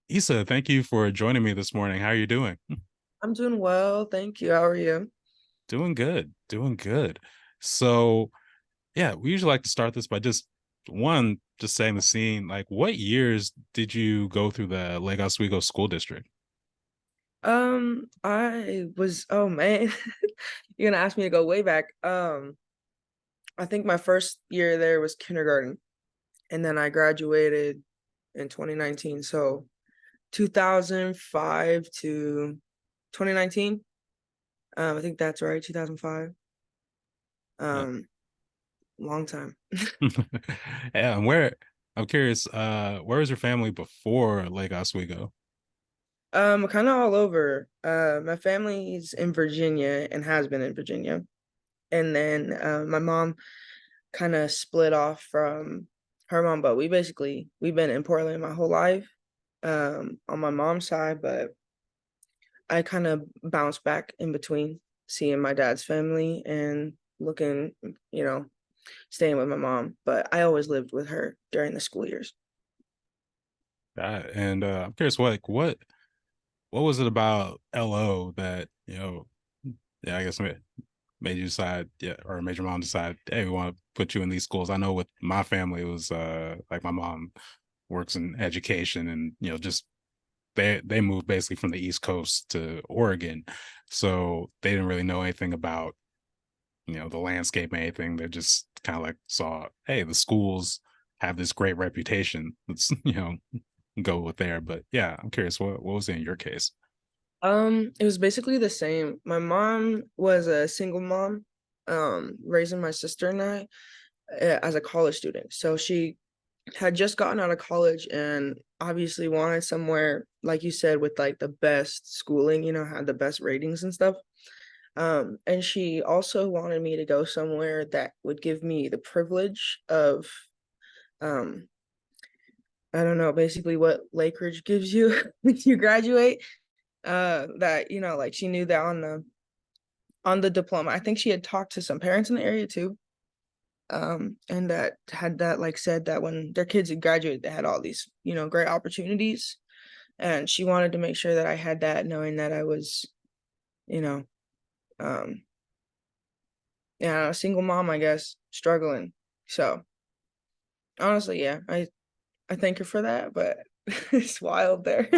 Issa, thank you for joining me this morning. How are you doing? I'm doing well, thank you. How are you? Doing good, doing good. So, yeah, we usually like to start this by just setting the scene. Like, what years did you go through the Lake Oswego school district? Oh man, you're gonna ask me to go way back. I think my first year there was kindergarten, and then I graduated in 2019. So 2005 to 2019. I think that's right, 2005. Uh, Um, long time. yeah, and I'm curious, where was your family before Lake Oswego? Kind of all over. My family's in Virginia and has been in Virginia. And then my mom kind of split off from her mom, but we've been in Portland my whole life on my mom's side, but I kind of bounced back in between seeing my dad's family and looking, you know, staying with my mom, but I always lived with her during the school years. And I'm curious, what was it about LO that yeah, I guess made you decide, yeah, or made your mom decide, hey, we want to put you in these schools? I know with my family, it was like my mom works in education, and just they moved basically from the East Coast to Oregon, so they didn't really know anything about the landscape or anything. They just kind of like saw, hey, the schools have this great reputation. Let's go with there. But yeah, I'm curious, what was it in your case? It was basically the same. My mom was a single mom, raising my sister and I as a college student. So she had just gotten out of college and obviously wanted somewhere, like you said, with like the best schooling, had the best ratings and stuff. And she also wanted me to go somewhere that would give me the privilege of, um, I don't know, basically what Lake Ridge gives you when you graduate. That, like she knew that on the diploma. I think she had talked to some parents in the area too. And that had that like said that when their kids had graduated, they had all these, great opportunities. And she wanted to make sure that I had that, knowing that I was, you know, um, yeah, a single mom, I guess, struggling. So honestly, yeah, I thank her for that, but it's wild there.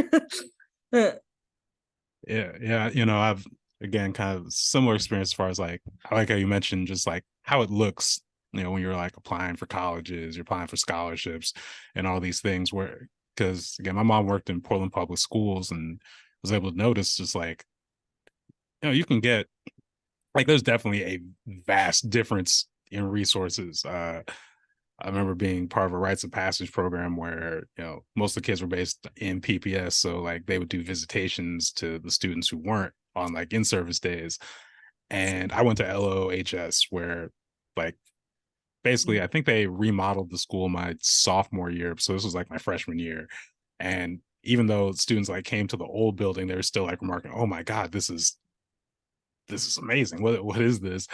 Yeah, yeah. I've again kind of similar experience as far as like I like how you mentioned just like how it looks, when you're like applying for colleges, you're applying for scholarships and all these things where because again, my mom worked in Portland public schools and was able to notice just like, you can get like there's definitely a vast difference in resources. I remember being part of a rites of passage program where most of the kids were based in PPS, so like they would do visitations to the students who weren't on like in service days. And I went to LOHS where like basically I think they remodeled the school my sophomore year, so this was like my freshman year. And even though students like came to the old building, they were still like remarking, "Oh my God, this is amazing. What is this?"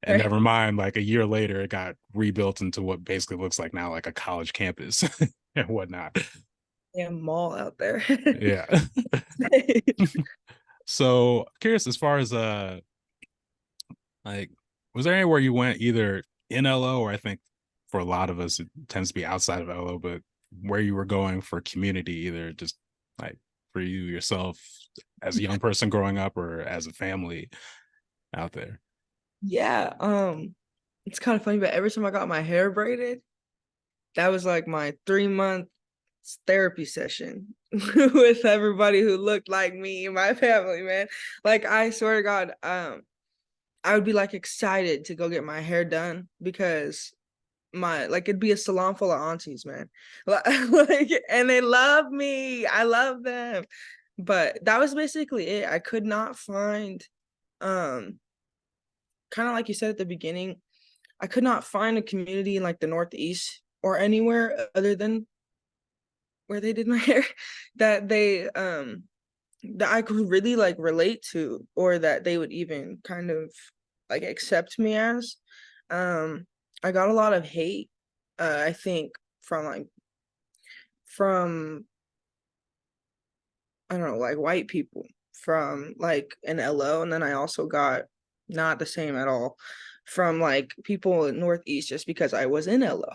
And Right. never mind, like a year later, it got rebuilt into what basically looks like now like a college campus and whatnot. Damn mall out there. Yeah. So curious as far as like was there anywhere you went either in LO or I think for a lot of us it tends to be outside of LO, but where you were going for community, either just like for you yourself as a young person growing up or as a family out there? Yeah, it's kind of funny, but every time I got my hair braided, that was like my 3 month therapy session with everybody who looked like me and my family, man. Like I swear to God, I would be like excited to go get my hair done because my like it'd be a salon full of aunties, man. Like, and they love me. I love them. But that was basically it. I could not find um kind of like you said at the beginning, I could not find a community in like the Northeast or anywhere other than where they did my hair that that I could really like relate to or that they would even kind of like accept me as. Um I got a lot of hate, I think from I don't know, like white people from like an LO, and then I also got not the same at all from like people in Northeast just because I was in LO.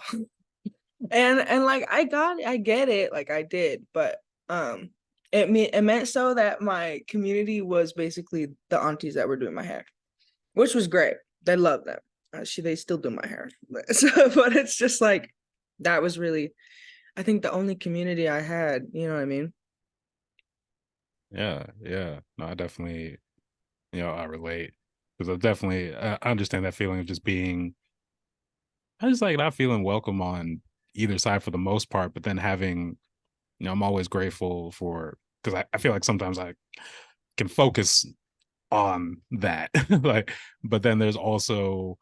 And like I get it, like I did, but um it meant so that my community was basically the aunties that were doing my hair, which was great. They love them. They still do my hair. But it's just like that was really, I think, the only community I had, you know what I mean? Yeah, yeah. No, I definitely, I relate because I definitely I understand that feeling of just being, I just like not feeling welcome on either side for the most part, but then having, I'm always grateful for because I feel like sometimes I can focus on that, like, but then there's also,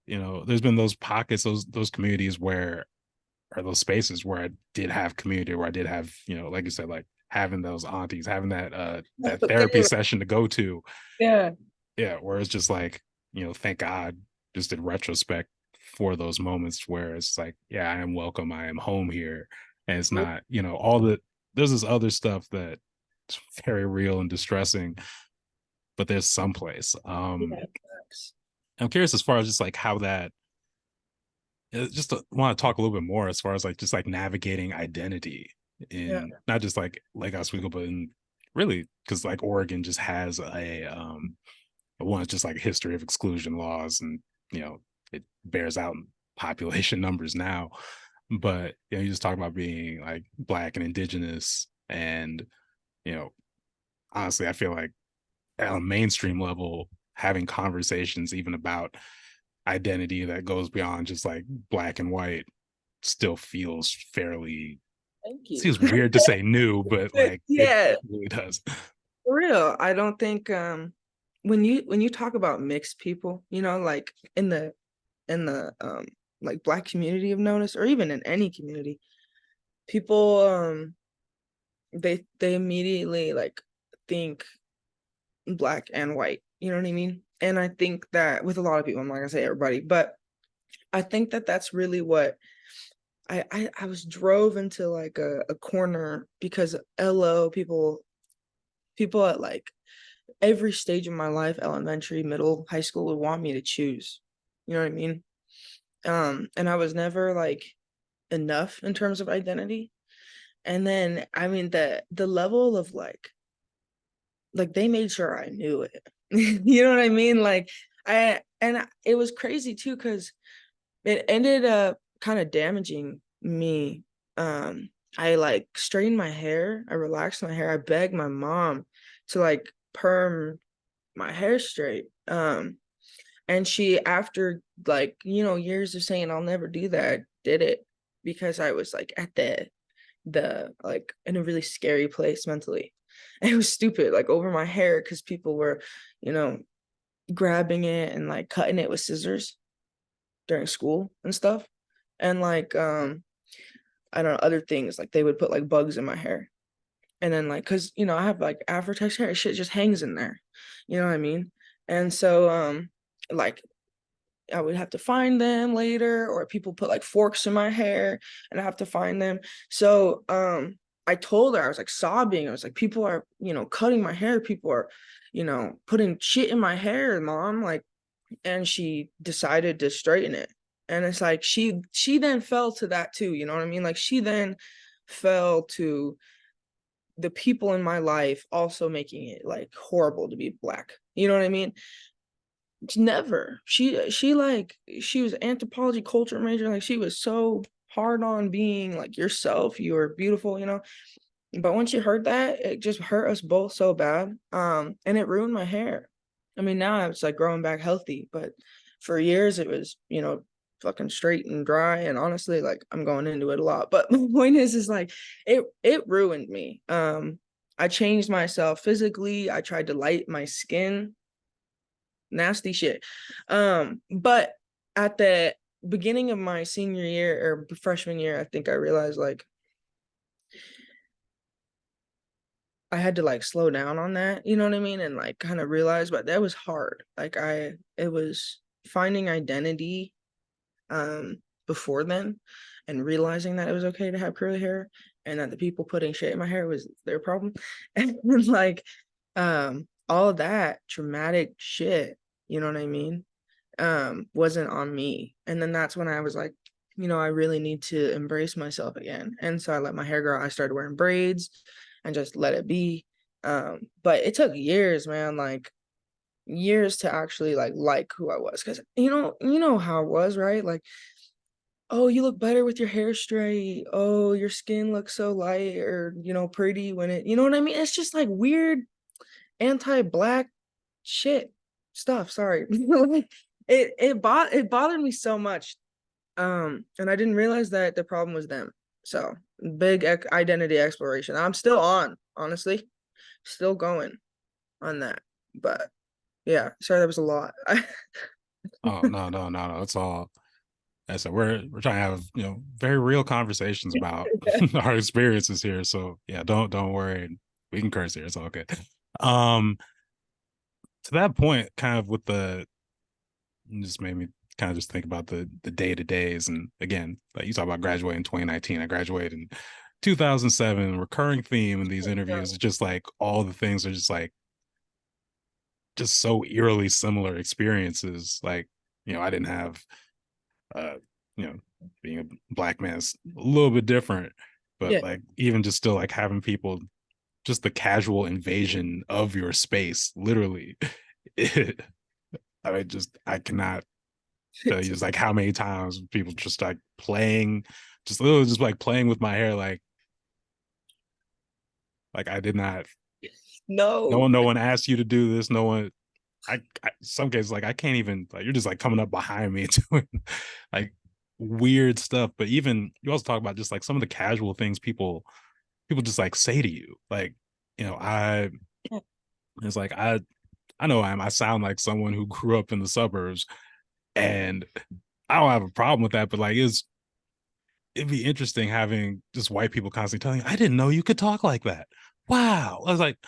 there's been those pockets, those communities where, or those spaces where I did have community, where I did have, like you said, like having those aunties, having that But therapy they, session to go to. yeah, Yeah, where it's just like, thank God, just in retrospect, for those moments where it's like, yeah, I am welcome, I am home here. And it's not, all the, there's this other stuff that's very real and distressing, but there's someplace. yeah, I'm curious as far as just like how that, just want to talk a little bit more as far as like just like navigating identity yeah, in not just like Lake Oswego, but in really because like Oregon just has one, just like a history of exclusion laws, and it bears out in population numbers now. But you just talk about being like Black and Indigenous, and you know, honestly, I feel like at a mainstream level, having conversations even about identity that goes beyond just like Black and white still feels fairly, thank you. seems weird to say new, but like it Yeah, really does. for real. I don't think when you talk about mixed people, like in the like Black community, of notice, or even in any community, people they immediately like think Black and white, you know what I mean? And I think that with a lot of people, I'm not gonna say everybody, but I think that that's really what I was drove into like a corner because LO people at like every stage of my life, elementary, middle, high school, would want me to choose. You know what I mean? And I was never like enough in terms of identity. And then I mean the level of like they made sure I knew it. You know what I mean? Like it was crazy too, because it ended up kind of damaging me. I like straightened my hair, I relaxed my hair, I begged my mom to like perm my hair straight. And she, after like, years of saying I'll never do that, did it because I was like at the like in a really scary place mentally. And it was stupid, like over my hair, because people were, you know, grabbing it and like cutting it with scissors during school and stuff. And like I don't know, other things, like they would put like bugs in my hair. And then like, cause I have like afro hair, shit just hangs in there. You know what I mean? And so like I would have to find them later, or people put like forks in my hair and I have to find them. So I told her, I was like sobbing. I was like, people are, cutting my hair, people are, putting shit in my hair, mom. Like, and she decided to straighten it. And it's like she then fell to that too, you know what I mean? Like she then fell to the people in my life also making it like horrible to be Black. You know what I mean? Never. She was anthropology culture major. Like she was so hard on being like yourself. You are beautiful, But once you heard that, it just hurt us both so bad. And it ruined my hair. I mean, now it's like growing back healthy, but for years it was, fucking straight and dry. And honestly, like I'm going into it a lot. But my point is like it ruined me. I changed myself physically. I tried to light my skin, nasty shit. But at the beginning of my senior year or freshman year, I think I realized like I had to like slow down on that, you know what I mean? And like kind of realize, but that was hard. Like it was finding identity. before then, and realizing that it was okay to have curly hair, and that the people putting shit in my hair was their problem. And like all of that traumatic shit, you know what I mean, wasn't on me. And then that's when I was like, I really need to embrace myself again. And so I let my hair grow. I started wearing braids and just let it be. But it took years, man, like years to actually like who I was. Cause you know how it was, right? Like, oh, you look better with your hair straight. Oh, your skin looks so light or, pretty when it, you know what I mean? It's just like weird anti-black shit stuff. Sorry. It bothered me so much. And I didn't realize that the problem was them. So big identity exploration. I'm still on, honestly, still going on that. But yeah, sorry, that was a lot. Oh no. It's all. I said we're trying to have very real conversations about our experiences here. So yeah, don't worry. We can curse here. It's all good. Um, to that point, kind of with the just made me kind of just think about the day to days. And again, like you talk about graduating in 2019, I graduated in 2007. Recurring theme in these interviews is just like all the things are just like just so eerily similar experiences. Like I didn't have uh being a black man is a little bit different, but Yeah. like even just still like having people just the casual invasion of your space literally it, I cannot tell you just like how many times people just like playing, just literally just like playing with my hair, like I did not. No. No one asked you to do this. No one. Some cases like I can't even like you're just like coming up behind me doing like weird stuff. But even you also talk about just like some of the casual things people just like say to you, like I it's like I know I sound like someone who grew up in the suburbs, and I don't have a problem with that, but like it'd be interesting having just white people constantly telling you, I didn't know you could talk like that. Wow. I was like,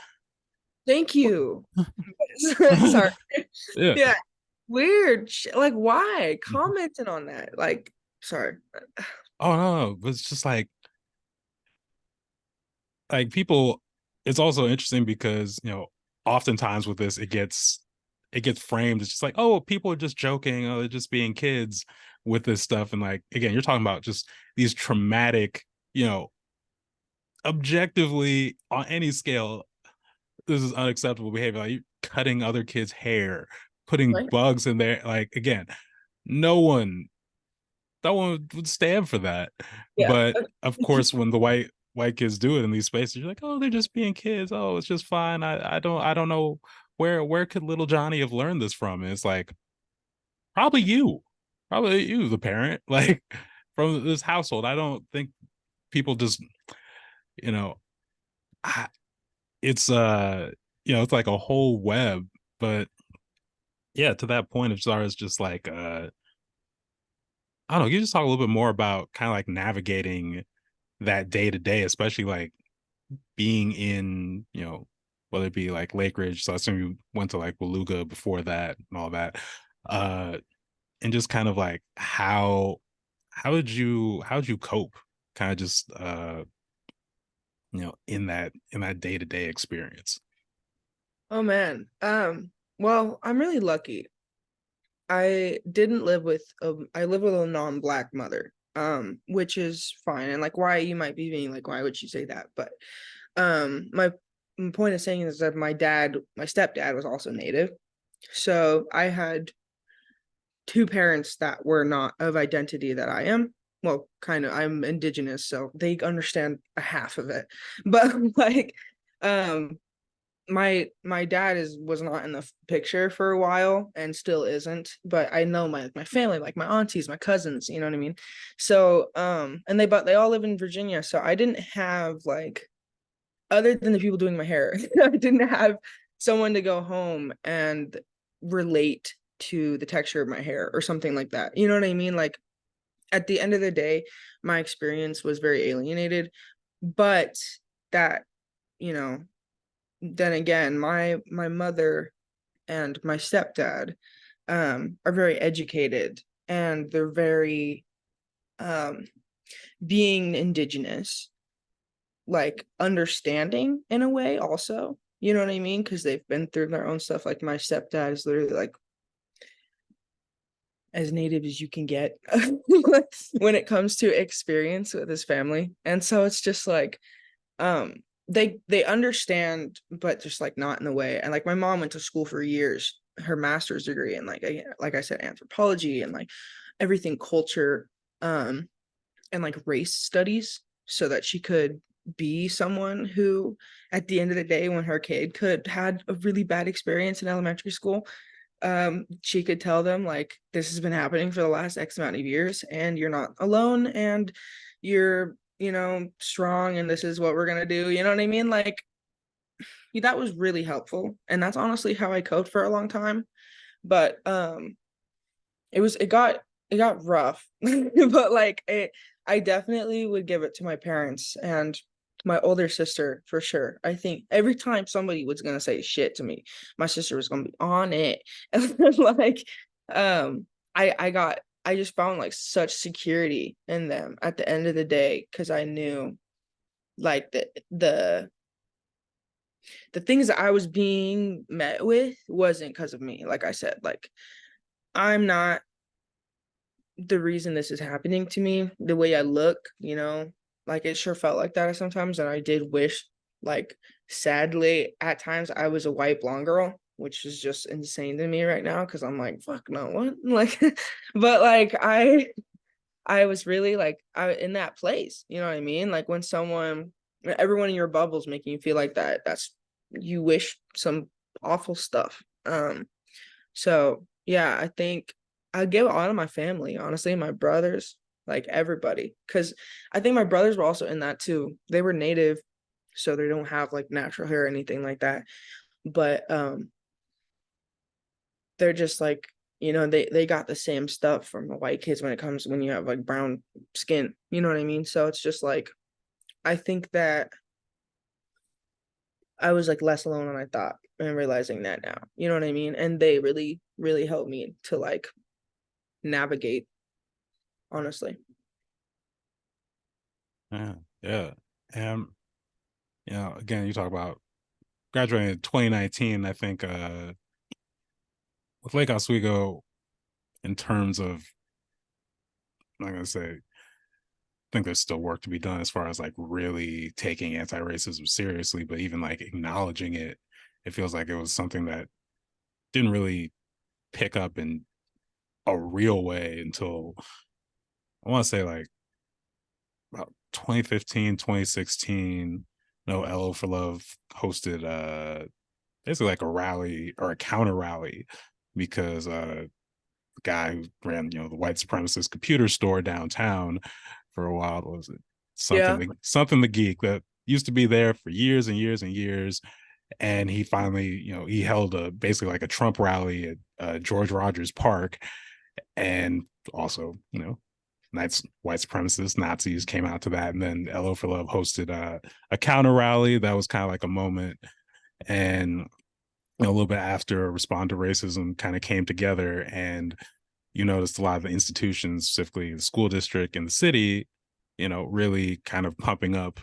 Thank you. Sorry. yeah. Yeah. Weird. Like, why? Commenting on that. Like, sorry. Oh no, but it's just like people, it's also interesting because, oftentimes with this, it gets framed. It's just like, oh, people are just joking, oh, they're just being kids with this stuff. And like, again, you're talking about just these traumatic, objectively on any scale, this is unacceptable behavior. Like you cutting other kids' hair, putting Right? bugs in there. Like again, no one would stand for that. Yeah. But of course, when the white kids do it in these spaces, you're like, oh, they're just being kids. Oh, it's just fine. I don't know where could little Johnny have learned this from? And it's like probably you, the parent, like from this household. I don't think people just you know I, it's it's like a whole web. But yeah, to that point, as far as just like I don't know, you just talk a little bit more about kind of like navigating that day to day, especially like being in, whether it be like Lake Ridge. So I assume you went to like Beluga before that and all that. Uh and just kind of like how did you cope kind of just in that day-to-day experience? Oh man. Well, I'm really lucky. I didn't live with I live with a non-black mother. Which is fine. And like why you might be being like, why would she say that? But my point of saying is that my stepdad was also native. So I had two parents that were not of identity that I am. Well, kind of, I'm indigenous, so they understand a half of it. But like, um, my dad was not in the picture for a while and still isn't. But I know my family, like my aunties, my cousins, you know what I mean. So and they all live in Virginia, so I didn't have like other than the people doing my hair, I didn't have someone to go home and relate to the texture of my hair or something like that. You know what I mean? Like at the end of the day, my experience was very alienated. But that, you know, then again, my mother and my stepdad are very educated, and they're very um being indigenous, like understanding in a way also, you know what I mean, because they've been through their own stuff. Like my stepdad is literally like as native as you can get when it comes to experience with his family. And so it's just like um they understand, but just like not in the way. And like my mom went to school for years, her master's degree in like I said, anthropology and like everything culture, um and like race studies, so that she could be someone who at the end of the day, when her kid could had a really bad experience in elementary school, she could tell them like, this has been happening for the last X amount of years and you're not alone, and you're, strong, and this is what we're gonna do, you know what I mean? Like, that was really helpful, and that's honestly how I coped for a long time. But it got rough. But like I definitely would give it to my parents and my older sister for sure. I think every time somebody was gonna say shit to me, my sister was gonna be on it. And like um I just found like such security in them at the end of the day, because I knew like the things that I was being met with wasn't because of me. Like I said, like I'm not the reason this is happening to me, the way I look, like it sure felt like that sometimes. And I did wish, like, sadly, at times I was a white blonde girl, which is just insane to me right now because I'm like, fuck no, what? Like, but like, I was really like, in that place, you know what I mean? Like, when everyone in your bubble's making you feel like that, you wish some awful stuff. So yeah, I think I give all of my family, honestly, my brothers, like everybody, because I think my brothers were also in that too. They were native, so they don't have like natural hair or anything like that. But they're just like, they got the same stuff from the white kids when you have like brown skin. You know what I mean? So it's just like, I think that I was like less alone than I thought, and realizing that now. You know what I mean? And they really, really helped me to like navigate, honestly. Yeah, yeah. And again, you talk about graduating in 2019. I think with Lake Oswego, in terms of, I'm not gonna say, I think there's still work to be done as far as like really taking anti-racism seriously, but even like acknowledging it, it feels like it was something that didn't really pick up in a real way until, I want to say, like about 2015, 2016. No, LO for Love hosted basically like a rally or a counter rally, because the guy who ran, the white supremacist computer store downtown for a while, was it Yeah. something the geek that used to be there for years and years and years. And he finally, he held a basically like a Trump rally at George Rogers Park. And also, Knights, white supremacists, Nazis came out to that. And then LO for Love hosted a counter rally that was kind of like a moment. And a little bit after, Respond to Racism kind of came together. And you noticed a lot of the institutions, specifically the school district and the city, really kind of pumping up,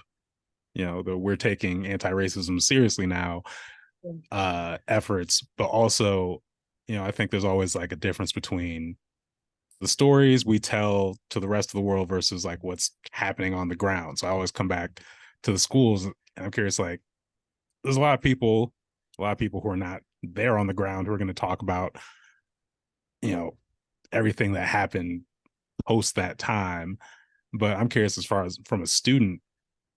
the we're taking anti-racism seriously now efforts. But also, I think there's always like a difference between the stories we tell to the rest of the world versus like what's happening on the ground. So I always come back to the schools, and I'm curious, like, there's a lot of people who are not there on the ground who are going to talk about, you know, everything that happened post that time. But I'm curious, as far as from a student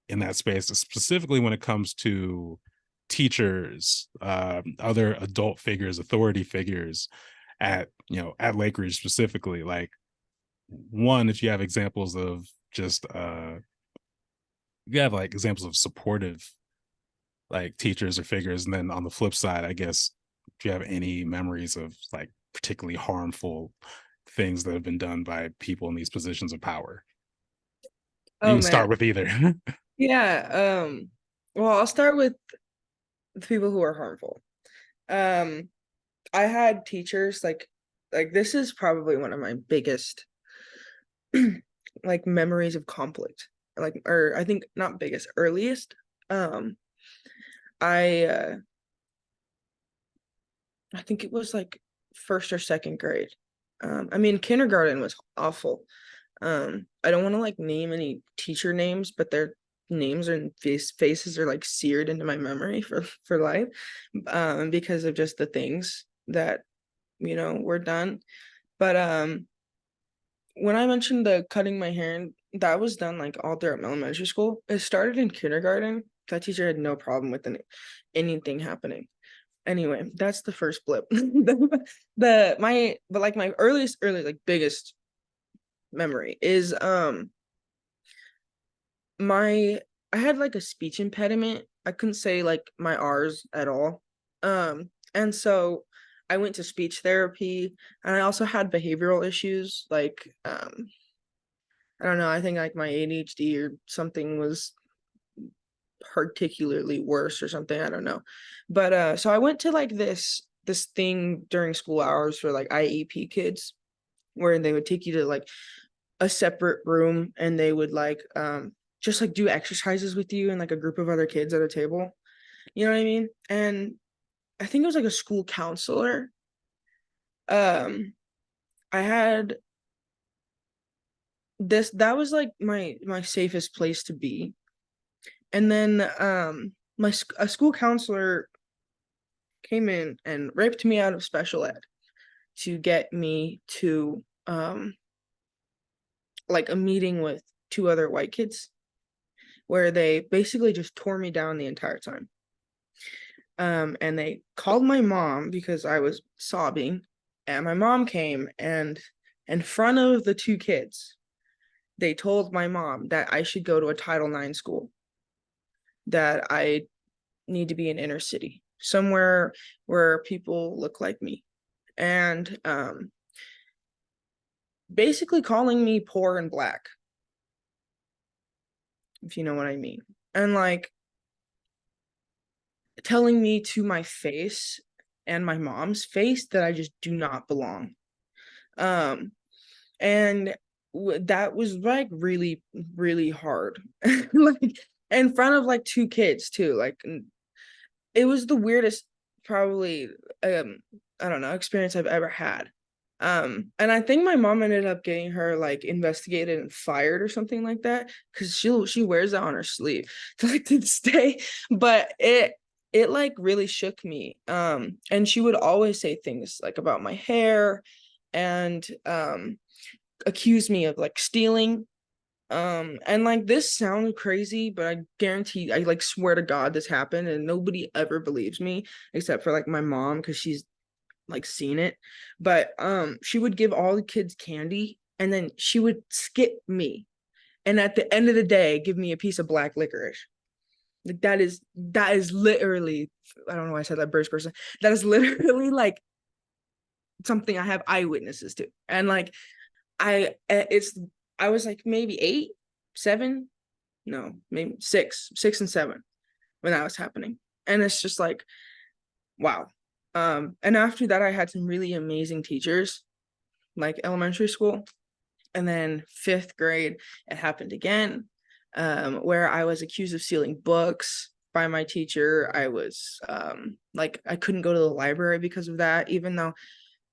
in that space, specifically when it comes to teachers, other adult figures, authority figures at Lake Ridge specifically, like, one, if you have examples of just you have like examples of supportive like teachers or figures, and then on the flip side, I guess, do you have any memories of like particularly harmful things that have been done by people in these positions of power? You Oh can man. start with either. Yeah. Well, I'll start with the people who are harmful. Um, I had teachers like this is probably one of my biggest like memories of conflict, like, or I think not biggest, earliest. Um, I I think it was like first or second grade. I mean, kindergarten was awful. I don't want to like name any teacher names, but their names and faces are like seared into my memory for life, because of just the things that were done. But when I mentioned the cutting my hair, that was done like all throughout elementary school. It started in kindergarten. That teacher had no problem with anything happening. Anyway, that's the first blip. But like my early like biggest memory is my I had like a speech impediment. I couldn't say like my R's at all. And so I went to speech therapy, and I also had behavioral issues like I don't know, I think like my ADHD or something was particularly worse or something, I don't know. But so I went to like this thing during school hours for like IEP kids, where they would take you to like a separate room, and they would like just like do exercises with you and like a group of other kids at a table. You know what I mean? And I think it was like a school counselor. Um I had this that was like my safest place to be. And then a school counselor came in and ripped me out of special ed to get me to like a meeting with two other white kids, where they basically just tore me down the entire time. And they called my mom because I was sobbing, and my mom came, and in front of the two kids, they told my mom that I should go to a Title IX school, that I need to be in inner city, somewhere where people look like me, and basically calling me poor and black, if you know what I mean. And like telling me to my face and my mom's face that I just do not belong. Um, and that was like really, really hard. Like in front of like two kids too. Like it was the weirdest, probably, I don't know, experience I've ever had. And I think my mom ended up getting her like investigated and fired or something like that, because she wears that on her sleeve to like to this day. But it like really shook me. And she would always say things like about my hair, and accuse me of like stealing. And like this sounds crazy, but I guarantee, I like swear to God this happened, and nobody ever believes me except for like my mom, because she's like seen it. But she would give all the kids candy, and then she would skip me, and at the end of the day give me a piece of black licorice. Like that is literally, I don't know why I said that first person. That is literally like something I have eyewitnesses to. And like it's I was like maybe 8, 7, no, maybe 6 and 7 when that was happening. And it's just like, wow. And after that I had some really amazing teachers, like elementary school. And then 5th grade it happened again, where I was accused of stealing books by my teacher. I was like I couldn't go to the library because of that, even though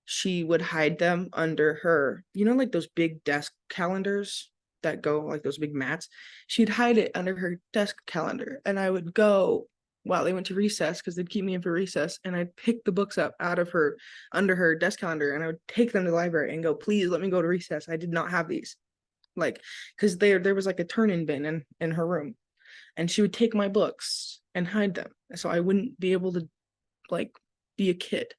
she would hide them under her, like those big desk calendars that go like those big mats. She'd hide it under her desk calendar, and I would go while they went to recess, because they'd keep me in for recess, and I'd pick the books up out of her under her desk calendar, and I would take them to the library and go, please let me go to recess. I did not have these. Like, because there was like a turn-in bin in her room, and she would take my books and hide them so I wouldn't be able to like be a kid.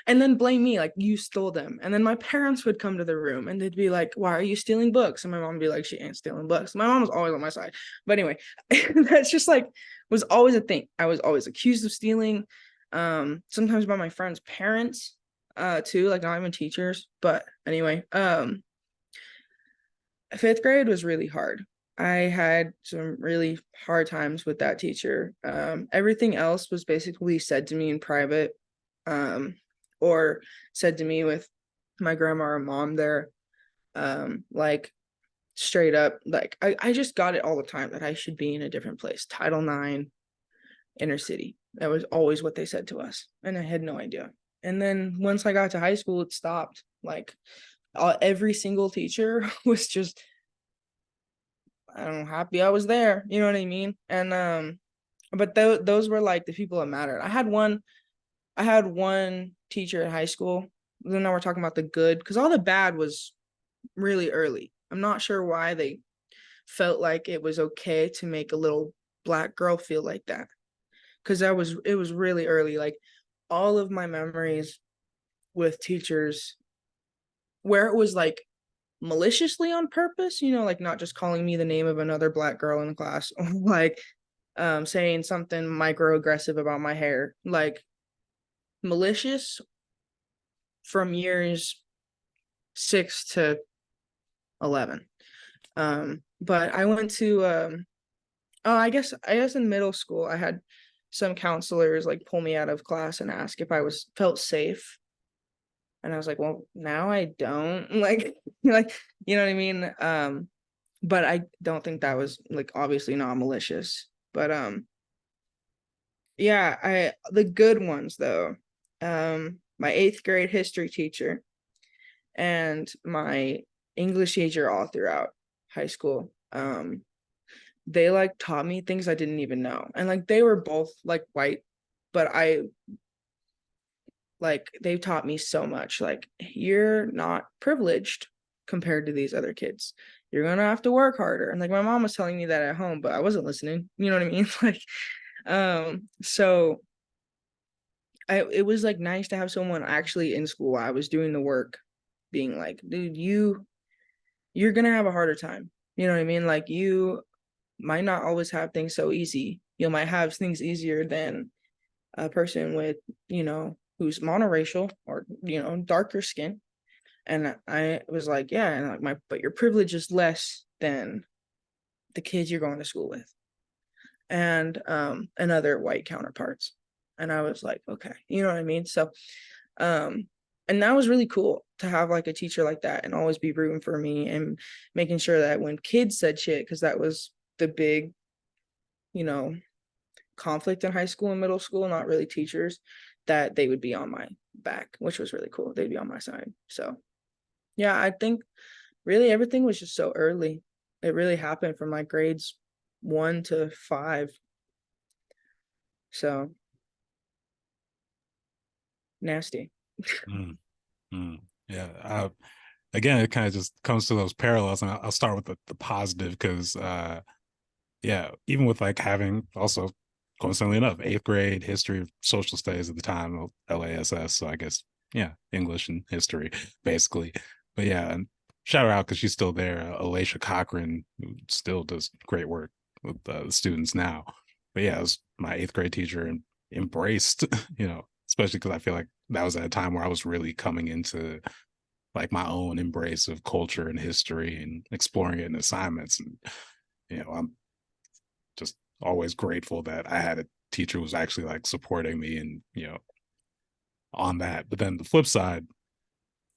And then blame me, like, you stole them. And then my parents would come to the room, and they'd be like, why are you stealing books? And my mom would be like, she ain't stealing books. My mom was always on my side. But anyway, that's just like was always a thing. I was always accused of stealing, sometimes by my friends' parents, too, like not even teachers. But anyway, 5th grade was really hard. I had some really hard times with that teacher. Everything else was basically said to me in private, or said to me with my grandma or mom there. Like straight up. Like I just got it all the time that I should be in a different place. Title IX, inner city. That was always what they said to us. And I had no idea. And then once I got to high school, it stopped. Like every single teacher was just, I don't know, happy I was there. You know what I mean? And but those were like the people that mattered. I had one teacher in high school. Then now we're talking about the good, because all the bad was really early. I'm not sure why they felt like it was okay to make a little black girl feel like that. Because it was really early. Like all of my memories with teachers where it was like maliciously on purpose, you know, like not just calling me the name of another black girl in the class, or like saying something microaggressive about my hair, like malicious from years 6 to 11. But I went to oh, I guess in middle school I had some counselors like pull me out of class and ask if I was felt safe. And I was like, well, now I don't like like you know what I mean? But I don't think that was like obviously not malicious. But yeah, I the good ones though. My eighth grade history teacher and my English teacher all throughout high school. They like taught me things I didn't even know. And like they were both like white, but I like they taught me so much. Like you're not privileged compared to these other kids. You're gonna have to work harder. And like my mom was telling me that at home, but I wasn't listening. You know what I mean? Like, so it was like nice to have someone actually in school while I was doing the work, being like, dude, you're gonna have a harder time. You know what I mean? Like you might not always have things so easy. You might have things easier than a person with, you know, who's monoracial or, you know, darker skin. And I was like, yeah, and like but your privilege is less than the kids you're going to school with and other white counterparts. And I was like, okay, you know what I mean? So um and that was really cool to have like a teacher like that and always be rooting for me and making sure that when kids said shit, because that was the big, you know, conflict in high school and middle school, not really teachers, that they would be on my back, which was really cool. They'd be on my side. So yeah, I think really everything was just so early. It really happened from like grades 1 to 5. So nasty. Mm, mm. Yeah. Again, it kind of just comes to those parallels, and I'll start with the positive because, yeah, even with like having also, coincidentally enough, eighth grade history, social studies at the time of LASS, so I guess yeah, English and history basically. But yeah, and shout her out because she's still there, Alicia Cochran, who still does great work with the students now. But yeah, it was my eighth grade teacher and embraced, you know, especially because I feel like that was at a time where I was really coming into like my own embrace of culture and history and exploring it in assignments. And, you know, I'm just always grateful that I had a teacher who was actually like supporting me and, you know, on that. But then the flip side,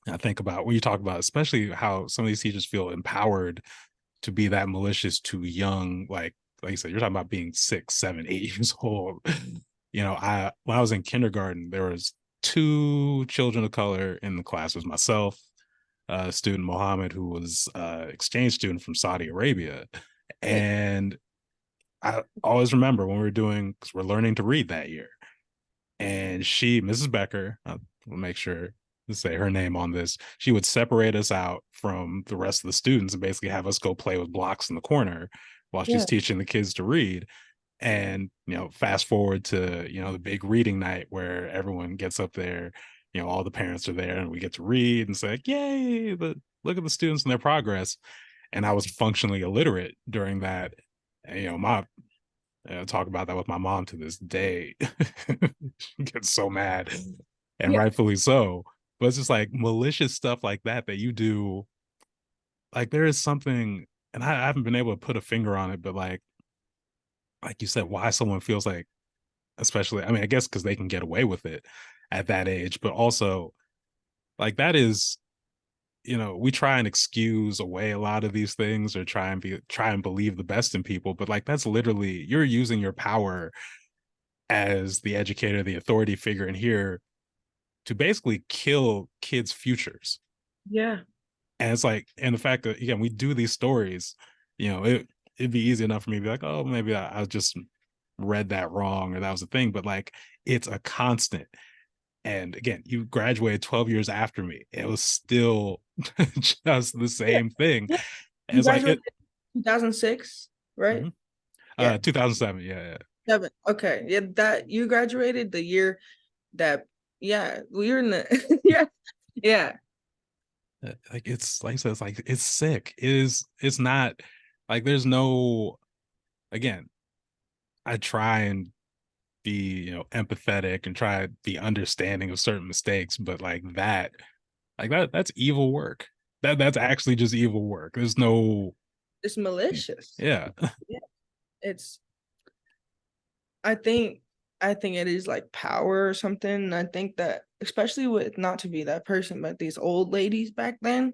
I think about when you talk about, especially how some of these teachers feel empowered to be that malicious to young, like you said, you're talking about being 6, 7, 8 years old. You know, when I was in kindergarten, there was 2 children of color in the class. It was myself, student Mohammed, who was exchange student from Saudi Arabia. Hey, And I always remember when we were doing, because we're learning to read that year. And she, Mrs. Becker, I'll make sure to say her name on this, she would separate us out from the rest of the students and basically have us go play with blocks in the corner while she's yeah, teaching the kids to read. And, you know, fast forward to, you know, the big reading night where everyone gets up there, you know, all the parents are there and we get to read and say, like, yay, look at the students and their progress. And I was functionally illiterate during that. And, you know, I talk about that with my mom to this day. She gets so mad, and yeah, rightfully so. But it's just like malicious stuff like that you do. Like there is something, and I haven't been able to put a finger on it, but like you said, why someone feels like, especially, I mean, I guess because they can get away with it at that age, but also like that is we try and excuse away a lot of these things, or try and believe the best in people, but like that's literally, you're using your power as the educator, the authority figure in here, to basically kill kids' futures. Yeah. And it's like, and the fact that, again, we do these stories, it'd be easy enough for me to be like, oh, maybe I just read that wrong, or that was a thing, but like it's a constant. And again, you graduated 12 years after me. It was still just the Yeah. same thing. And You it's like graduated it. 2006, right? Mhm. Yeah. 2007. Yeah, yeah. Seven. Okay. Yeah, that you graduated the year that, yeah, we were in the yeah. Yeah. Like it's like I said, it's like it's sick. It's not like there's no, again, I try and be, empathetic and try to be understanding of certain mistakes, but that's evil work. That's actually just evil work. There's no, It's malicious. yeah. Yeah. It's I think it is like power or something. And I think that especially with, not to be that person, but these old ladies back then,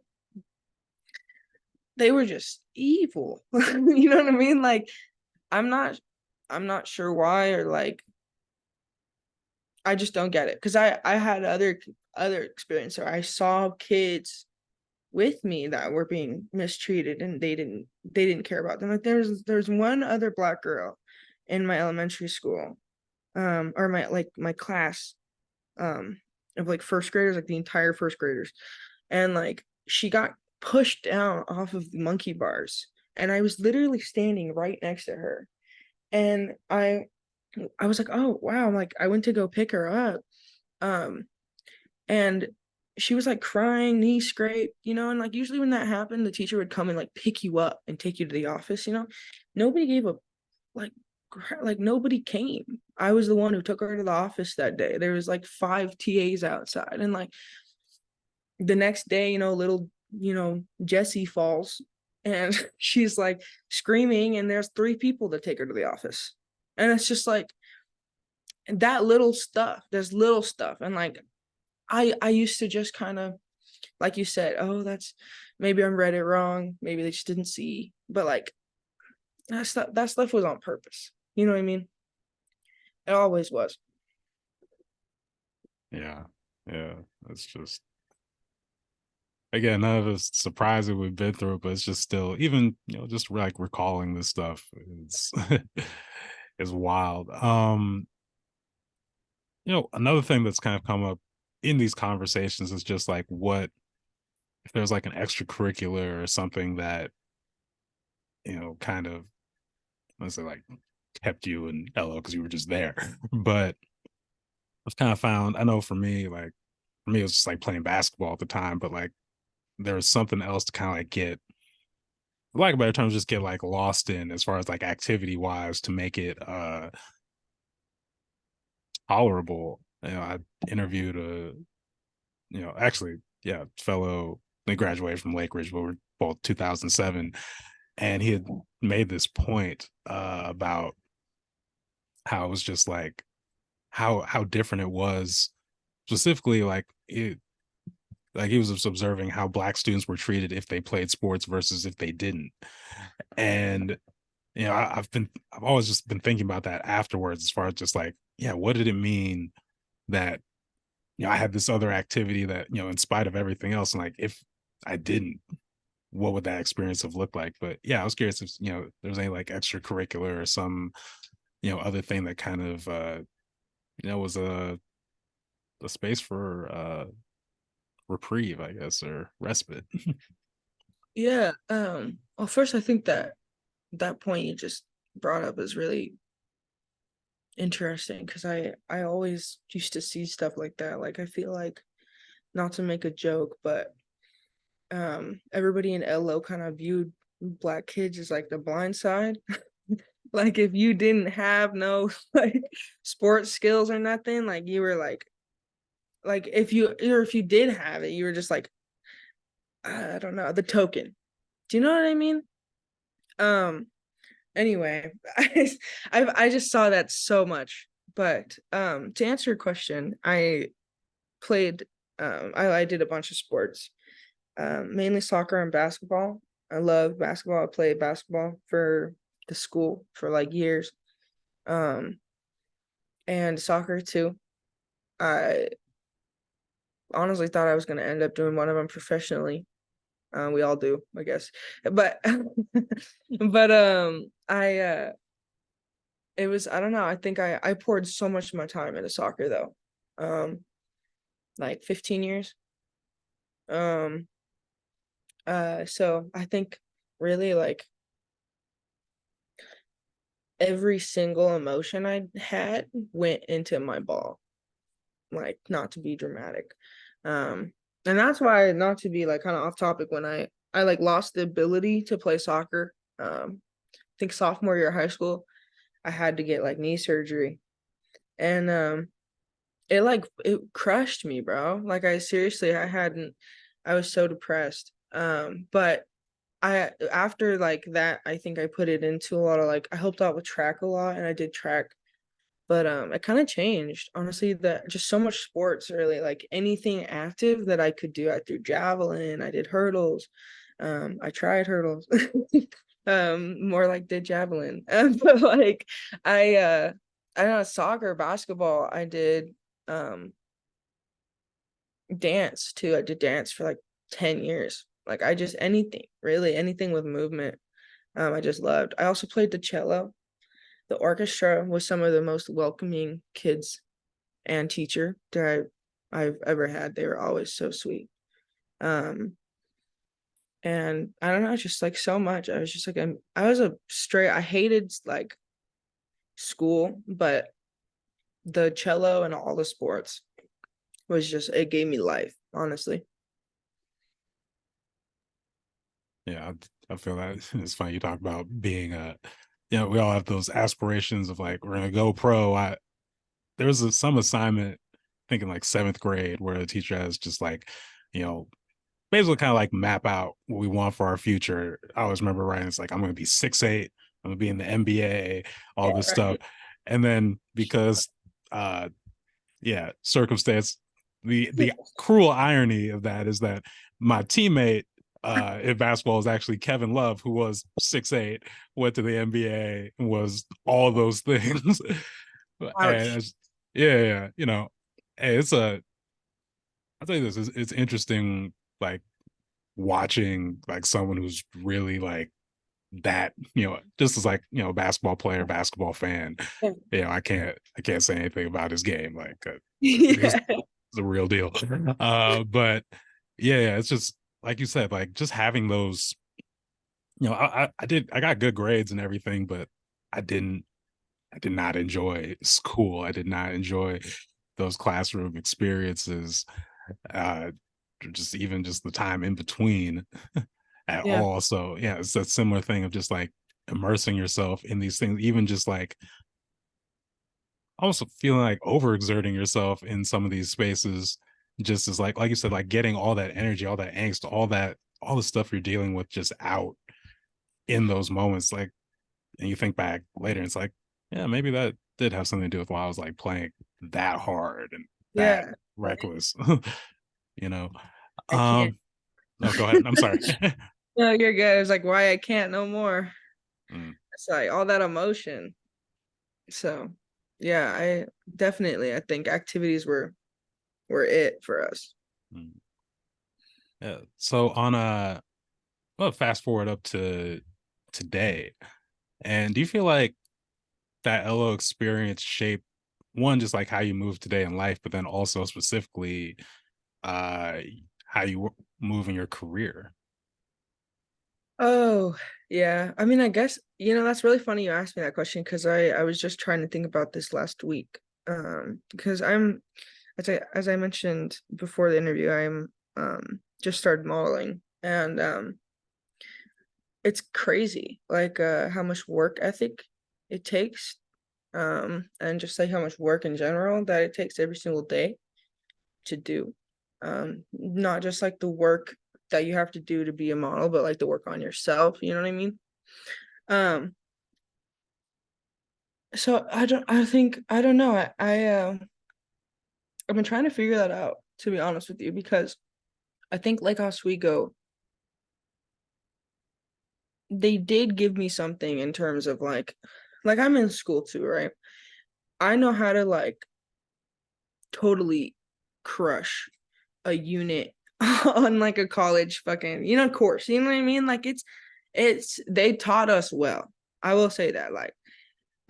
they were just evil. You know what I mean? Like I'm not I'm not sure why, or like I just don't get it. Cause I had other experience where I saw kids with me that were being mistreated and they didn't care about them. Like there's one other black girl in my elementary school, or my class, um of like first graders, like the entire first graders. And like she got pushed down off of the monkey bars. And I was literally standing right next to her. And I was like, oh wow, like I went to go pick her up. Um and she was like crying, knee scraped, and like usually when that happened, the teacher would come and like pick you up and take you to the office. Nobody gave a like like nobody came. I was the one who took her to the office that day. There was like 5 TAs outside, and like the next day, little, Jessie falls, and she's like screaming, and there's 3 people to take her to the office. And it's just like that little stuff. There's little stuff. And like I used to just kind of, like you said, oh, that's, maybe I read it wrong. Maybe they just didn't see. But like that stuff was on purpose. You know what I mean? It always was. Yeah. Yeah. It's just, again, none of us surprising we've been through it, but it's just still, even, just like recalling this stuff, it's is wild. Another thing that's kind of come up in these conversations is just like, what if there's like an extracurricular or something that, kind of, let's say, like kept you in LO because you were just there. But I've kind of found, I know for me, it was just like playing basketball at the time, but like there was something else to kind of like get, for lack of better terms, just get like lost in, as far as like activity wise, to make it tolerable. I interviewed actually, yeah, fellow, they graduated from Lake Ridge, but we're both 2007. And he had made this point about how it was just like how different it was, specifically like he was just observing how black students were treated if they played sports versus if they didn't. And I've always just been thinking about that afterwards, as far as just like, yeah, what did it mean that I had this other activity that, in spite of everything else, and like if I didn't, what would that experience have looked like? But yeah, I was curious if there's any like extracurricular or some other thing that kind of was a space for reprieve, I guess, or respite. Yeah. Well, first, I think that point you just brought up is really interesting, because I always used to see stuff like that. Like I feel like, not to make a joke, but everybody in LO kind of viewed black kids as like the blind side. Like if you didn't have no like sports skills or nothing, like you were like if you did have it, you were just like, I don't know, the token. Do you know what I mean? Um anyway, I just saw that so much. But to answer your question, I played I did a bunch of sports. mainly soccer and basketball. I love basketball. I played basketball for the school for like years. Um, and soccer too. I honestly thought I was going to end up doing one of them professionally. We all do, I guess. But I it was, I don't know, I think I poured so much of my time into soccer though. Like 15 years. Um so I think really like every single emotion I had went into my ball. Like not to be dramatic. And that's why, not to be like kind of off topic, when I like lost the ability to play soccer. I think sophomore year of high school, I had to get like knee surgery. And it like it crushed me, bro. Like I seriously, I was so depressed. But I after like that, I think I put it into a lot of like I helped out with track a lot and I did track. But it kind of changed. Honestly, that just so much sports really, like anything active that I could do. I threw javelin, I did hurdles. I tried hurdles. More like did javelin. But like I don't know, soccer, basketball, I did dance too. I did dance for like 10 years. Like I just anything, really anything with movement. I just loved. I also played the cello. The orchestra was some of the most welcoming kids and teacher that I've ever had. They were always so sweet. Um, and I don't know, just like so much. I was just like I was a straight. I hated like school, but the cello and all the sports was just it gave me life, honestly. Yeah, I feel that. It's funny you talk about being we all have those aspirations of like we're gonna go pro. There was some assignment, I think in like seventh grade, where the teacher has just like, you know, basically kind of like map out what we want for our future. I always remember writing, it's like I'm gonna be 6'8", I'm gonna be in the NBA, all Yeah, this stuff. right. And then because circumstance, the cruel irony of that is that my teammate in basketball is actually Kevin Love, who was 6'8", went to the NBA, and was all those things. And Ouch. yeah, hey, I'll tell you this, it's interesting, like watching like someone who's really like that, just as like, a basketball player, basketball fan, I can't say anything about his game. Like he's, Yeah. he's a real deal. But yeah, it's just like you said, like just having those, I got good grades and everything, but I did not enjoy school. I did not enjoy those classroom experiences. Uh, just even just the time in between at Yeah. all. So yeah, it's that similar thing of just like immersing yourself in these things, even just like almost feeling like overexerting yourself in some of these spaces, just as like you said, like getting all that energy, all that angst, all the stuff you're dealing with just out in those moments. Like, and you think back later, and it's like, yeah, maybe that did have something to do with why I was like playing that hard and that Yeah. reckless, you know. I can't. No, go ahead. I'm sorry. No, you're good. It's like why I can't no more. Mm, It's like all that emotion. So yeah, I think activities were it for us. mm. Yeah. So on well, fast forward up to today, and do you feel like that LO experience shaped one, just like how you move today in life, but then also specifically uh how you move in your career? Oh, yeah. I mean, I guess, that's really funny you asked me that question because I was just trying to think about this last week. Because as I mentioned before the interview, I'm just started modeling and it's crazy like how much work ethic it takes and just like how much work in general that it takes every single day to do. Not just like the work that you have to do to be a model, but like the work on yourself, you know what I mean? Um, so I don't know. I've been trying to figure that out, to be honest with you, because I think Lake Oswego, they did give me something in terms of like I'm in school too, right? I know how to like totally crush a unit on like a college fucking, course. You know what I mean? Like it's they taught us well. I will say that. Like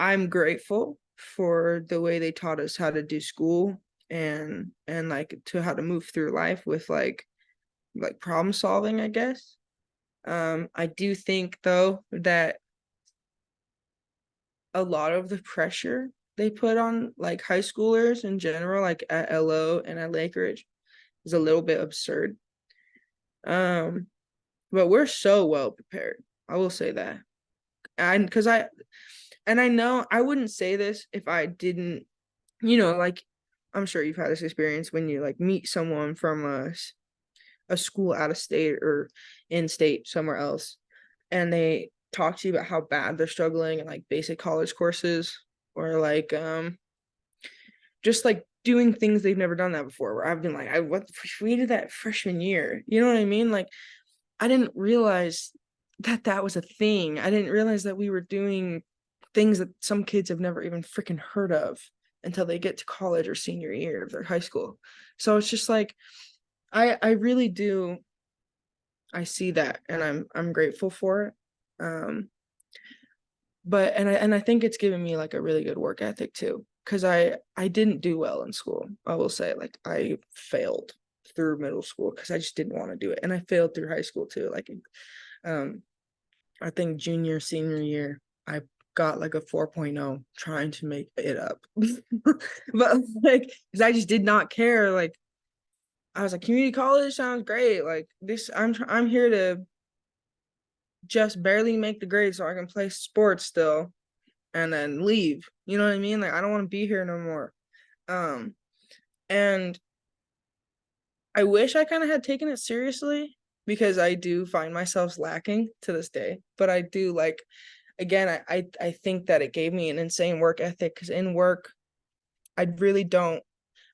I'm grateful for the way they taught us how to do school and like to how to move through life with like problem solving, I guess. I do think though that a lot of the pressure they put on like high schoolers in general, like at LO and at Lake Ridge, is a little bit absurd. Um, but we're so well prepared. I will say that. And because I know I wouldn't say this if I didn't, like I'm sure you've had this experience when you like meet someone from a school out of state or in state somewhere else, and they talk to you about how bad they're struggling in like basic college courses or like just like doing things they've never done that before. Where I've been like, we did that freshman year. You know what I mean? Like I didn't realize that that was a thing. I didn't realize that we were doing things that some kids have never even freaking heard of until they get to college or senior year of their high school. So it's just like I really do. I see that and I'm grateful for it. Um but and I think it's given me like a really good work ethic too, because I didn't do well in school. I will say like I failed through middle school because I just didn't want to do it, and I failed through high school too. Like um I think junior senior year I got like a 4.0 trying to make it up. But like because I just did not care. Like I was like, community college sounds great. Like this, I'm here to just barely make the grade so I can play sports still and then leave. You know what I mean? Like I don't want to be here no more. Um, and I wish I kind of had taken it seriously because I do find myself lacking to this day. But I do like, again, I think that it gave me an insane work ethic because in work, I really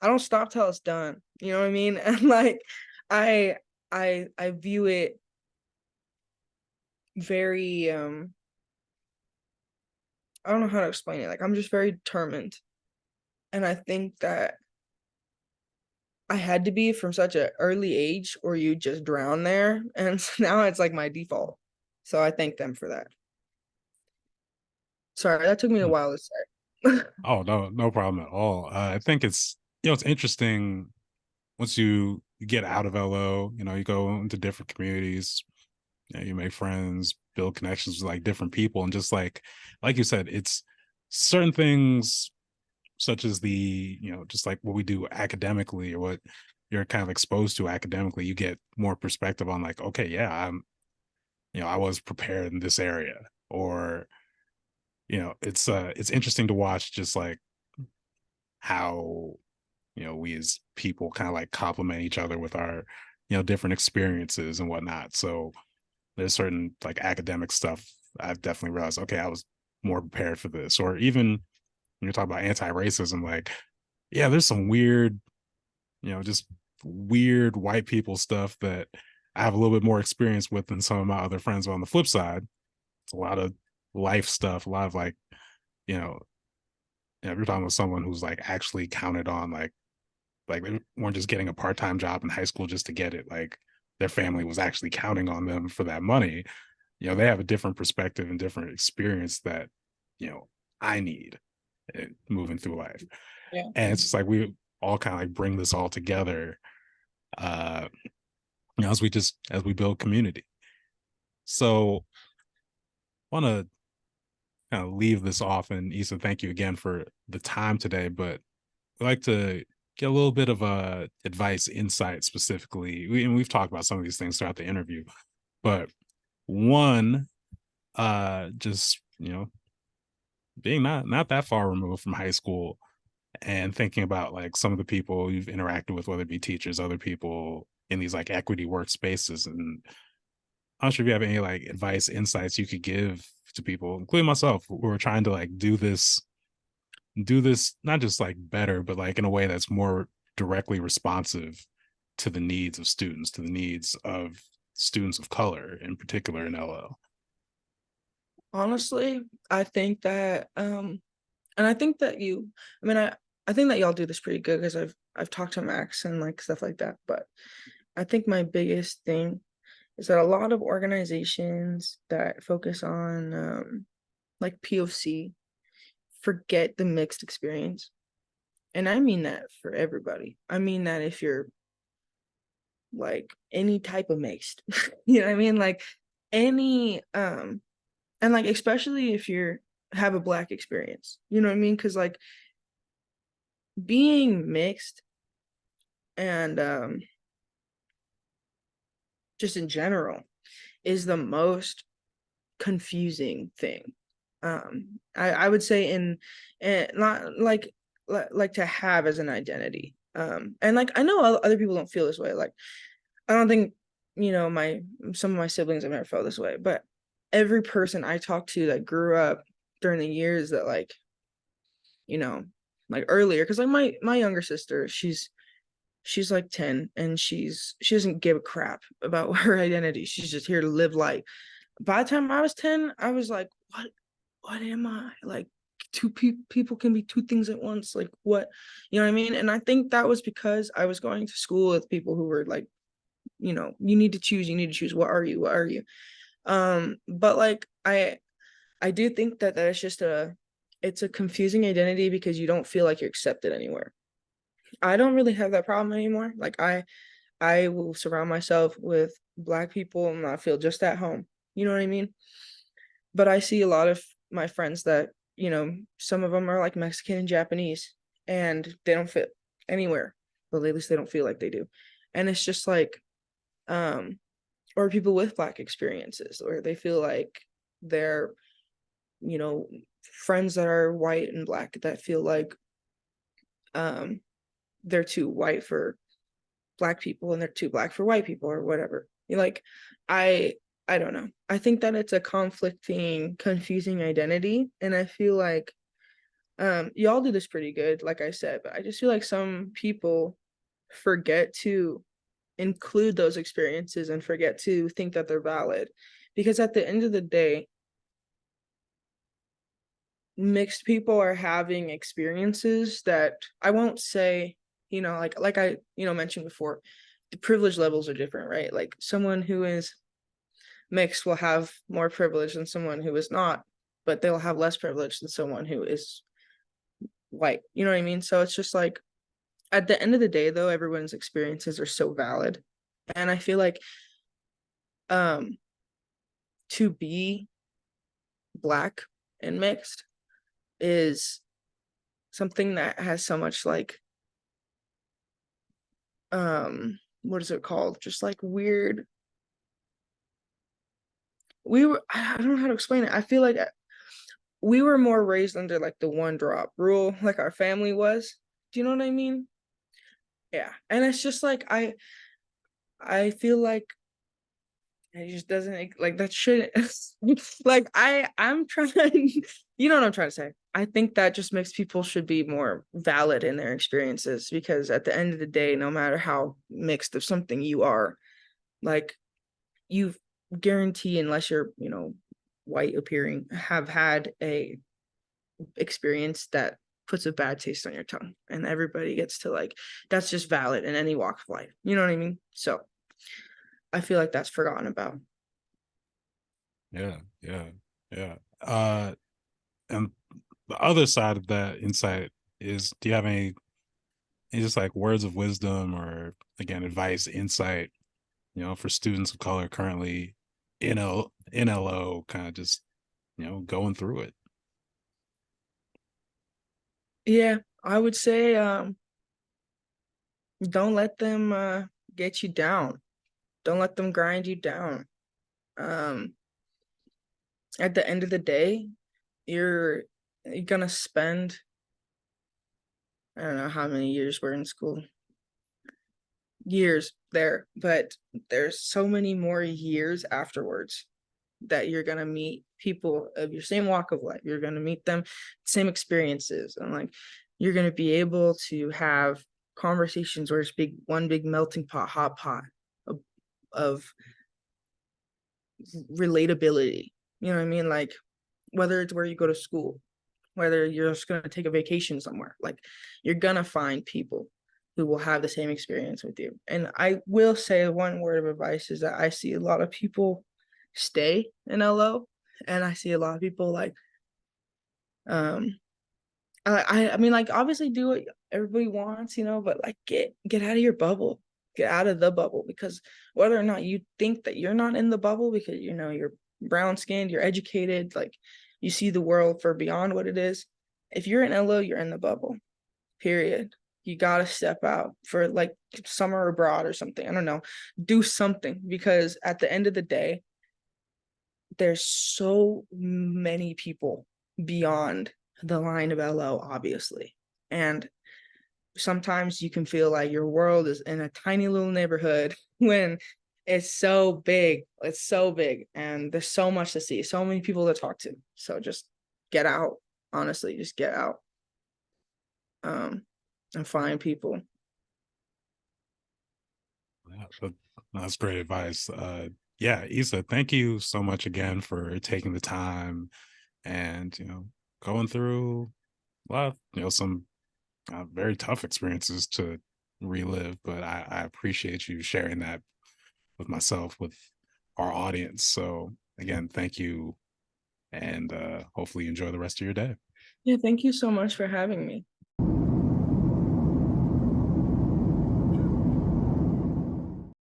I don't stop till it's done. You know what I mean? And like, I I view it very I don't know how to explain it. Like I'm just very determined. And I think that I had to be from such an early age or you just drown there. And so now it's like my default. So I thank them for that. Sorry, that took me a Hmm. while to say. Oh, no, no problem at all. I think it's, it's interesting once you get out of LO, you go into different communities, you make friends, build connections with like different people, and just like you said, it's certain things such as just like what we do academically or what you're kind of exposed to academically, you get more perspective on like, okay, yeah, I was prepared in this area, or it's interesting to watch just like how we as people kind of like complement each other with our different experiences and whatnot. So there's certain like academic stuff I've definitely realized, okay, I was more prepared for this. Or even when you're talking about anti-racism, like, yeah, there's some weird, just weird white people stuff that I have a little bit more experience with than some of my other friends. But on the flip side, it's a lot of life stuff, a lot of like, you know, if you're talking with someone who's like actually counted on like they weren't just getting a part-time job in high school just to get it. Like their family was actually counting on them for that money. They have a different perspective and different experience that, you know, I need moving through life. Yeah. And it's just like we all kind of like bring this all together, uh, as we build community. So I want to kind of leave this off, and Issa, thank you again for the time today, but I'd like to get a little bit of advice, insight specifically. And we've talked about some of these things throughout the interview, but one, just being not that far removed from high school and thinking about like some of the people you've interacted with, whether it be teachers, other people in these like equity workspaces. And I'm not sure if you have any like advice, insights you could give to people, including myself, who are trying to like do this not just like better, but like in a way that's more directly responsive to the needs of students, to the needs of students of color in particular in LO? Honestly, I think that and I think that I mean I think that y'all do this pretty good because I've talked to Max and like stuff like that, but I think my biggest thing is that a lot of organizations that focus on like POC forget the mixed experience. And I mean that for everybody. I mean that if you're like any type of mixed, you know what I mean? Like any and like especially if you're have a black experience, you know what I mean? Because like being mixed and just in general is the most confusing thing. I would say in not like to have as an identity. And like I know other people don't feel this way. Like I don't think, you know, my some of my siblings have never felt this way, but every person I talked to that grew up during the years that like, you know, like earlier, because like my younger sister, she's like 10 and she doesn't give a crap about her identity. She's just here to live life. By the time I was 10, I was like, what am I? Like two people can be two things at once. Like what? You know what I mean? And I think that was because I was going to school with people who were like, you know, you need to choose, what are you? What are you? But like I do think that it's just it's a confusing identity because you don't feel like you're accepted anywhere. I don't really have that problem anymore. Like I will surround myself with black people and I feel just at home. You know what I mean? But I see a lot of my friends that, you know, some of them are like Mexican and Japanese and they don't fit anywhere. But at least they don't feel like they do. And it's just like, or people with black experiences where they feel like they're, you know, friends that are white and black that feel like um they're too white for black people and they're too black for white people or whatever. Like I I don't know. I think that it's a conflicting, confusing identity. And I feel like y'all do this pretty good, like I said, but I just feel like some people forget to include those experiences and forget to think that they're valid. Because at the end of the day, mixed people are having experiences that I won't say, you know, like I, you know, mentioned before, the privilege levels are different, right? Like someone who is mixed will have more privilege than someone who is not, but they'll have less privilege than someone who is white. You know what I mean? So it's just like at the end of the day though, everyone's experiences are so valid. And I feel like um to be black and mixed is something that has so much like what is it called, just like weird, I don't know how to explain it. I feel like we were more raised under like the one drop rule, like our family was. Do you know what I mean? Yeah. And it's just like I feel like it just doesn't like that shouldn't like I'm trying you know what I'm trying to say. I think that just makes people should be more valid in their experiences because at the end of the day, no matter how mixed of something you are, like you guarantee unless you're, you know, white appearing, have had a experience that puts a bad taste on your tongue. And everybody gets to like that's just valid in any walk of life. You know what I mean? So I feel like that's forgotten about. Yeah, yeah, yeah. And the other side of that insight is, do you have any just like words of wisdom or again advice, insight, you know, for students of color currently in LO, kind of just, you know, going through it? Yeah, I would say don't let them get you down. Don't let them grind you down. Um at the end of the day, you're gonna spend I don't know how many years we're in school. Years there, but there's so many more years afterwards that you're gonna meet people of your same walk of life. You're gonna meet them, same experiences, and like you're gonna be able to have conversations where it's one big melting pot, hot pot of, of relatability. You know what I mean? Like whether it's where you go to school, whether you're just gonna take a vacation somewhere, like you're gonna find people who will have the same experience with you. And I will say one word of advice is that I see a lot of people stay in LO, and I see a lot of people like um I mean, like obviously do what everybody wants, but like get out of your bubble, get out of the bubble, because whether or not you think that you're not in the bubble because you're brown skinned, you're educated, like you see the world for beyond what it is. If you're in LO, you're in the bubble. Period. You gotta step out for like summer abroad or something. I don't know. Do something, because at the end of the day, there's so many people beyond the line of LO, obviously. And sometimes you can feel like your world is in a tiny little neighborhood when it's so big. It's so big, and there's so much to see, so many people to talk to. So just get out. Honestly, just get out, um, and find people. Yeah, that's great advice. Yeah, Issa, thank you so much again for taking the time and going through a lot of some very tough experiences to relive. But I appreciate you sharing that with myself, with our audience. So again, thank you, and hopefully you enjoy the rest of your day. Yeah, thank you so much for having me.